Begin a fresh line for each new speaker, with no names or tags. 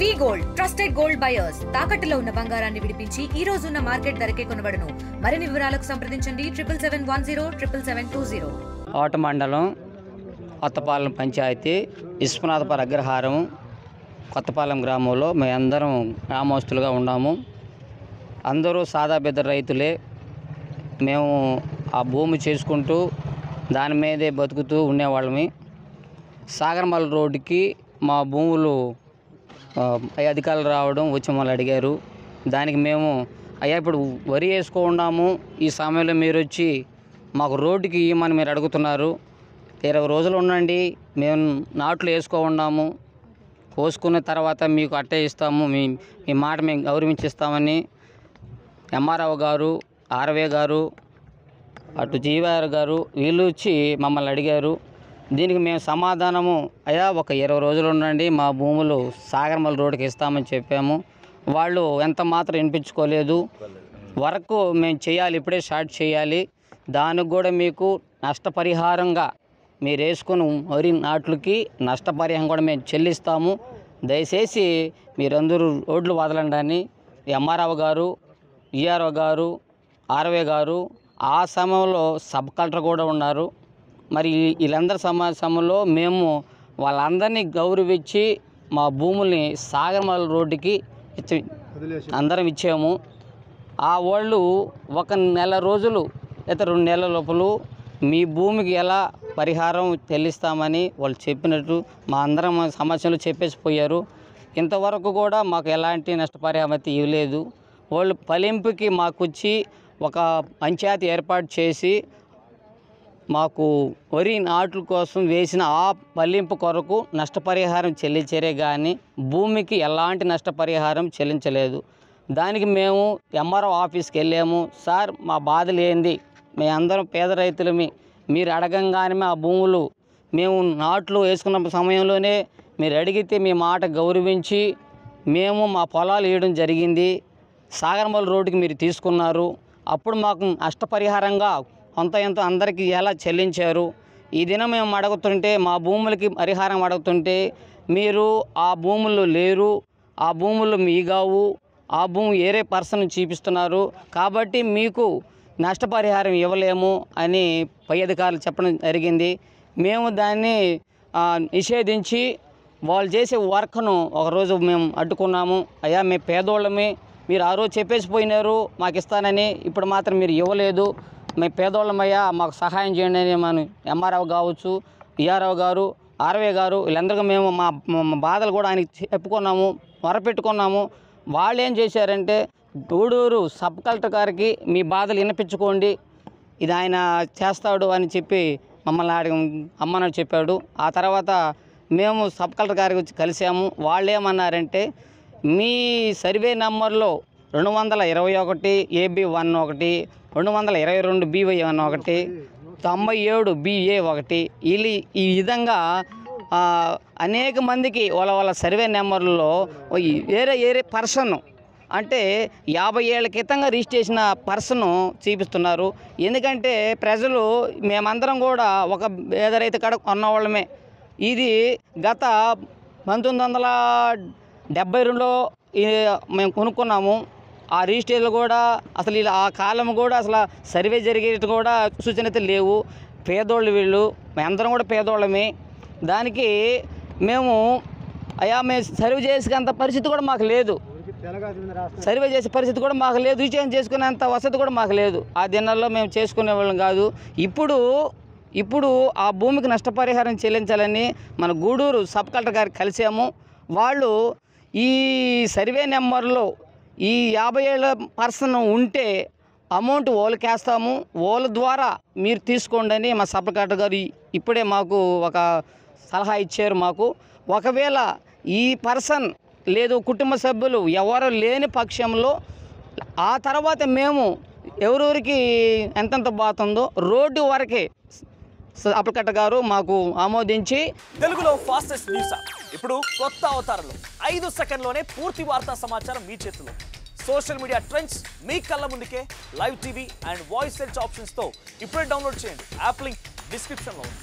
వి gold trusted gold buyers తాకట్టులో ఉన్న బంగారాన్ని విడిపించి ఈ రోజు ఉన్న మార్కెట్ ధరకే కొనబడును. మరిన్ని వివరాలకు సంప్రదించండి 7710772020.
కోట మండలం కొత్తపాలెం పంచాయతీ విశ్వనాథపురం అగ్రహారం కొత్తపాలెం గ్రామంలో మేమందరం గ్రామస్తులుగా ఉన్నాము. అందరూ సాదా పెద్ద రైతులే. మేము ఆ భూమి చేసుకుంటూ దాని మీదే బతుకుతూ ఉండేవాళ్ళమి. సాగర్మల్ రోడ్డుకి మా భూములు పై అధికారులు రావడం వచ్చి మమ్మల్ని అడిగారు. దానికి మేము అయ్యా ఇప్పుడు వరి వేసుకున్నాము, ఈ సమయంలో మీరు వచ్చి మాకు రోడ్డుకి ఇవ్వమని మీరు అడుగుతున్నారు. 20 రోజులు ఉండండి, మేము నాట్లు వేసుకున్నాము, కోసుకున్న తర్వాత మీకు అట్టే ఇస్తాము, మీ మాట మేము గౌరవించిస్తామని ఎంఆర్ఓ గారు, ఆర్వే గారు, అటు జీవీఆర్ గారు వీళ్ళు వచ్చి మమ్మల్ని అడిగారు. దీనికి మేము సమాధానము అయ్యా ఒక 20 రోజులు ఉండండి, మా భూములు సాగర్మల్ రోడ్డుకి ఇస్తామని చెప్పాము. వాళ్ళు ఎంత మాత్రం వినిపించుకోలేదు. వర్క్ మేము చేయాలి, ఇప్పుడే స్టార్ట్ చేయాలి, దానికి కూడా మీకు నష్టపరిహారంగా మీరు వేసుకుని వరి నాట్లకి నష్టపరిహారం కూడా మేము చెల్లిస్తాము, దయచేసి మీరందరూ రోడ్లు వదలండి అని ఎంఆర్ఓ గారు, ఈఆర్ఓ గారు, ఆర్వే గారు, ఆ సమయంలో సబ్ కలెక్టర్ కూడా ఉన్నారు. మరి వీళ్ళందరి సమావేశంలో మేము వాళ్ళందరినీ గౌరవించి మా భూముల్ని సాగర్మల్ రోడ్డుకి అందరం ఇచ్చాము. ఆ వాళ్ళు 1 నెల రోజులు లేదా 2 నెలల లోపల మీ భూమికి ఎలా పరిహారం చెల్లిస్తామని వాళ్ళు చెప్పినట్టు మా అందరం సమస్యలు చెప్పేసిపోయారు. ఇంతవరకు కూడా మాకు ఎలాంటి నష్టపరిహారం అయితే ఇవ్వలేదు. వాళ్ళు ఫలింపుకి మాకు వచ్చి ఒక పంచాయతీ ఏర్పాటు చేసి మాకు వరి నాట్ల కోసం వేసిన ఆ ఫలింపు కొరకు నష్టపరిహారం చెల్లించారే కానీ భూమికి ఎలాంటి నష్టపరిహారం చెల్లించలేదు. దానికి మేము ఎంఆర్ఓ ఆఫీస్కి వెళ్ళాము. సార్ మా బాధలు ఏంది, మేము అందరం పేద రైతులమి, మీరు అడగంగానే మా భూములు మేము నాట్లు వేసుకున్న సమయంలోనే మీరు అడిగితే మీ మాట గౌరవించి మేము మా పొలాలు వేయడం జరిగింది. సాగర్మల్ రోడ్డుకి మీరు తీసుకున్నారు, అప్పుడు మాకు నష్టపరిహారంగా కొంత ఎంతో అందరికీ ఎలా చెల్లించారు. ఈ దినం మేము అడుగుతుంటే మా భూములకి పరిహారం అడుగుతుంటే మీరు ఆ భూముల్లో లేరు, ఆ భూములు మీగావు, ఆ భూమి వేరే పర్సన్ చూపిస్తున్నారు, కాబట్టి మీకు నష్టపరిహారం ఇవ్వలేము అని పై అధికారులు చెప్పడం జరిగింది. మేము దాన్ని నిషేధించి వాళ్ళు చేసే వర్క్ను ఒకరోజు మేము అడ్డుకున్నాము. అయ్యా మేము పేదోళ్ళమే, మీరు ఆ రోజు చెప్పేసిపోయినారు మాకు ఇస్తానని, ఇప్పుడు మాత్రం మీరు ఇవ్వలేదు, మేము పేదోళ్ళమయ్యా మాకు సహాయం చేయండి అని మనం ఎంఆర్ఓ కావచ్చు, ఈఆర్ఓ గారు, ఆర్వే గారు వీళ్ళందరికీ మేము మా బాధలు కూడా ఆయనకి చెప్పుకున్నాము, మొరపెట్టుకున్నాము. వాళ్ళు ఏం చేశారంటే గూడూరు సబ్ కలెక్టర్ గారికి మీ బాధలు వినిపించుకోండి, ఇది ఆయన చేస్తాడు అని చెప్పి మమ్మల్ని అమ్మని చెప్పాడు. ఆ తర్వాత మేము సబ్ కలెక్టర్ గారికి వచ్చి కలిసాము. వాళ్ళు ఏమన్నారంటే మీ సర్వే నెంబర్లో 221 AB11, 222 BY11, 97 BA1 వీళ్ళు ఈ విధంగా అనేక మందికి వాళ్ళ సర్వే నెంబర్లో వేరే పర్సన్ అంటే 50 ఏళ్ల క్రితంగా రిజిస్ట్రేషన్ పర్సన్ చూపిస్తున్నారు. ఎందుకంటే ప్రజలు మేమందరం కూడా ఒక పేదరైతే కాడ కొన్నవాళ్ళమే. ఇది గత 1972లో మేము కొనుక్కున్నాము. ఆ రిజిస్ట్రేషన్లు కూడా అసలు ఇలా ఆ కాలం కూడా అసలు సర్వే జరిగేది కూడా సూచనలు లేవు. పేదోళ్ళు వీళ్ళు, మేమందరం కూడా పేదోళ్ళమే. దానికి మేము మేము సర్వే చేసేంత పరిస్థితి కూడా మాకు లేదు, సర్వే చేసే పరిస్థితి కూడా మాకు లేదు, రిజిస్ట్రేషన్ చేసుకునేంత వసతి కూడా మాకు లేదు. ఆ దినాల్లో మేము చేసుకునే వాళ్ళం కాదు. ఇప్పుడు ఆ భూమికి నష్టపరిహారం చెల్లించాలని మన గూడూరు సబ్ కలెక్టర్ గారికి కలిసాము. వాళ్ళు ఈ సర్వే నెంబర్లో ఈ 50 ఏళ్ళ పర్సన్ ఉంటే అమౌంట్ వాళ్ళకి వేస్తాము, వాళ్ళ ద్వారా మీరు తీసుకోండి అని మా సబ్ కలెక్టర్ గారు ఇప్పుడే మాకు ఒక సలహా ఇచ్చారు. మాకు ఒకవేళ ఈ పర్సన్ లేదు కుటుంబ సభ్యులు ఎవరు లేని పక్షంలో ఆ తర్వాత మేము ఎవరెవరికి ఎంతెంత బాతుందో రోడ్డు వరకే సబ్ కలెక్టర్ గారు మాకు ఆమోదించి
తెలుగులో ఫాస్టెస్ట్ న్యూస్ ఇప్పుడు కొత్త అవతారంలో 5 సెకండ్లోనే పూర్తి వార్తా సమాచారం మీ చేతిలో. సోషల్ మీడియా ట్రెండ్స్ మీ కళ్ళ ముందుకే live TV and voice search options తో ఇప్పుడే డౌన్లోడ్ చేయండి. యాప్ లింక్ డిస్క్రిప్షన్లో ఉంది.